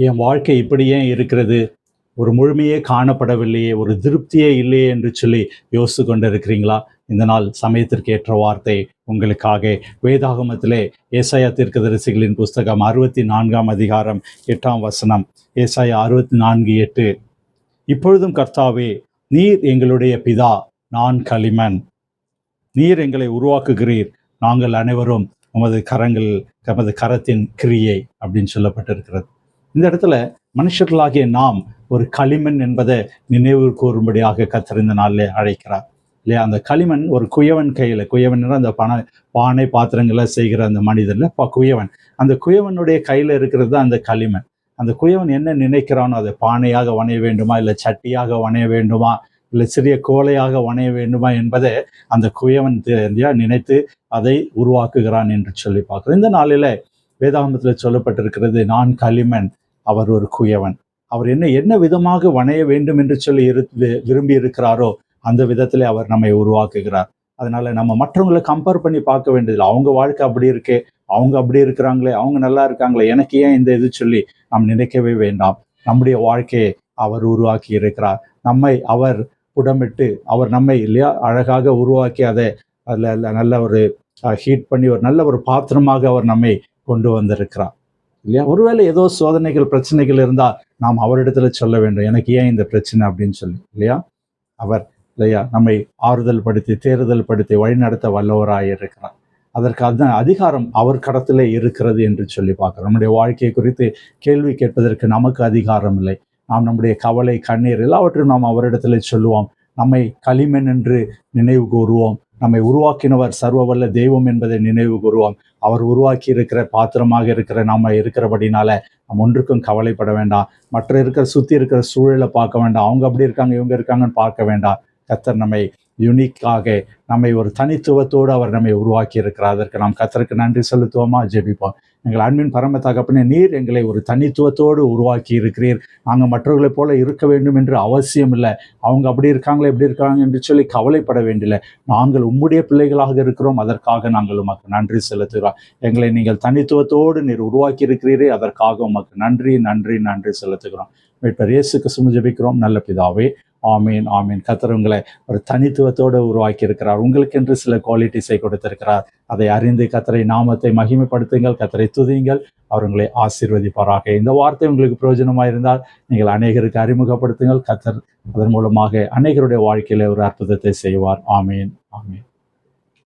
என் வாழ்க்கை இப்படி ஏன் இருக்கிறது? ஒரு முழுமையே காணப்படவில்லையே, ஒரு திருப்தியே இல்லையே என்று சொல்லி யோசித்து கொண்டிருக்கிறீங்களா? இந்த நாள் சமயத்திற்கு ஏற்ற வார்த்தை உங்களுக்காக வேதாகமத்திலே ஏசாயா தீர்க்கதரிசிகளின் புஸ்தகம் 64ஆம் அதிகாரம் 8ஆம் வசனம். ஏசாயா 64:8. இப்பொழுதும் கர்த்தாவே, நீர் எங்களுடைய பிதா, நான் களிமண். நீர் எங்களை உருவாக்குகிறீர், நாங்கள் அனைவரும் உமது கரத்தின் கிரியை அப்படின்னு சொல்லப்பட்டிருக்கிறது. இந்த இடத்துல மனுஷர்களாகிய நாம் ஒரு களிமண் என்பதை நினைவு கூறும்படியாக கர்த்தர் இந்த நாளிலே அழைக்கிறார் இல்லையா? அந்த களிமண் ஒரு குயவன் கையில், குயவன் அந்த பானை பாத்திரங்களை செய்கிற அந்த மனிதன்ல குயவன், அந்த குயவனுடைய கையில் இருக்கிறது தான் அந்த களிமண். அந்த குயவன் என்ன நினைக்கிறானோ, அதை பானையாக வணைய வேண்டுமா, இல்லை சட்டியாக வணைய வேண்டுமா, இல்லை சிறிய கோலையாக வணைய வேண்டுமா என்பதை அந்த குயவன் நினைத்து அதை உருவாக்குகிறான் என்று சொல்லி பார்க்கிறோம். இந்த நாளில் வேதாகமத்தில் சொல்லப்பட்டிருக்கிறது, நான் களிமண், அவர் ஒரு குயவன். அவர் என்ன விதமாக வணைய வேண்டும் என்று சொல்லி விரும்பி இருக்கிறாரோ அந்த விதத்திலே அவர் நம்மை உருவாக்குகிறார். அதனால நம்ம மற்றவங்களை கம்பேர் பண்ணி பார்க்க வேண்டியதில்லை. அவங்க வாழ்க்கை அப்படி இருக்கே, அவங்க அப்படி இருக்கிறாங்களே, அவங்க நல்லா இருக்காங்களே, எனக்கு ஏன் இந்த இது சொல்லி நாம் நினைக்கவே வேண்டாம். நம்முடைய வாழ்க்கையை அவர் உருவாக்கி இருக்கிறார். நம்மை அவர் புடமிட்டு, அவர் நம்மை இல்லையா அழகாக உருவாக்கி அதை அதில் நல்ல ஒரு ஹீட் பண்ணி ஒரு நல்ல ஒரு பாத்திரமாக அவர் நம்மை கொண்டு வந்திருக்கிறார் இல்லையா? ஒருவேளை ஏதோ சோதனைகள் பிரச்சனைகள் இருந்தால் நாம் அவரிடத்துல சொல்ல வேண்டும், எனக்கு ஏன் இந்த பிரச்சனை அப்படின்னு சொல்லி இல்லையா? அவர் இல்லையா நம்மை ஆறுதல் படுத்தி தேறுதல் படுத்தி வழிநடத்த வல்லவராய் இருக்கிறார். அதற்கு அந்த அதிகாரம் அவர் கடத்திலே இருக்கிறது என்று சொல்லி பார்க்கிறோம். நம்முடைய வாழ்க்கையை குறித்து கேள்வி கேட்பதற்கு நமக்கு அதிகாரம் இல்லை. நாம் நம்முடைய கவலை கண்ணீர் எல்லாவற்றையும் நாம் அவரிடத்துல சொல்லுவோம். நம்மை களிமண் என்று நினைவு கூறுவோம். நம்மை உருவாக்கினவர் சர்வவல்ல தெய்வம் என்பதை நினைவு கூறுவோம். அவர் உருவாக்கி இருக்கிற பாத்திரமாக இருக்கிற நாம இருக்கிறபடினால நம்ம ஒன்றுக்கும் கவலைப்பட வேண்டாம். மற்ற சுற்றி இருக்கிற சூழலை பார்க்க வேண்டாம். அவங்க அப்படி இருக்காங்க, இவங்க இருக்காங்கன்னு பார்க்க வேண்டாம். கர்த்தர் நம்மை யூனிக்காக, நம்மை ஒரு தனித்துவத்தோடு அவர் நம்மை உருவாக்கி இருக்கிறார். அதற்கு நாம் கர்த்தருக்கு நன்றி செலுத்துவோமா? ஜெபிப்போம். எங்கள் அன்பின் பரம தகப்பனே, நீர் எங்களை ஒரு தனித்துவத்தோடு உருவாக்கி இருக்கிறீர். நாங்கள் மற்றவர்களைப் போல இருக்க வேண்டும் என்று அவசியம் இல்லை. அவங்க அப்படி இருக்காங்களே எப்படி இருக்காங்க என்று சொல்லி கவலைப்பட வேண்டியில்லை. நாங்கள் உம்முடைய பிள்ளைகளாக இருக்கிறோம். அதற்காக நாங்கள் உமக்கு நன்றி செலுத்துகிறோம். எங்களை நீங்கள் தனித்துவத்தோடு நீர் உருவாக்கி இருக்கிறீரே, அதற்காக உமக்கு நன்றி நன்றி நன்றி செலுத்துகிறோம். மீட்பர் இயேசு கிறிஸ்துவின் ஜெபிக்கிறோம் நல்ல பிதாவே. ஆமீன் ஆமீன். கர்த்தர் உங்களை ஒரு தனித்துவத்தோடு உருவாக்கி இருக்கிறார். உங்களுக்கென்று சில குவாலிட்டிஸை கொடுத்திருக்கிறார். அதை அறிந்து கர்த்தரை நாமத்தை மகிமைப்படுத்துங்கள், கர்த்தரை துதியுங்கள். அவர் உங்களை ஆசீர்வதிப்பாராக. இந்த வார்த்தை உங்களுக்கு பிரயோஜனமாக இருந்தால் நீங்கள் அநேகருக்கு அறிமுகப்படுத்துங்கள். கர்த்தர் அதன் மூலமாக அநேகருடைய வாழ்க்கையில ஒரு அற்புதத்தை செய்வார். ஆமீன் ஆமீன்.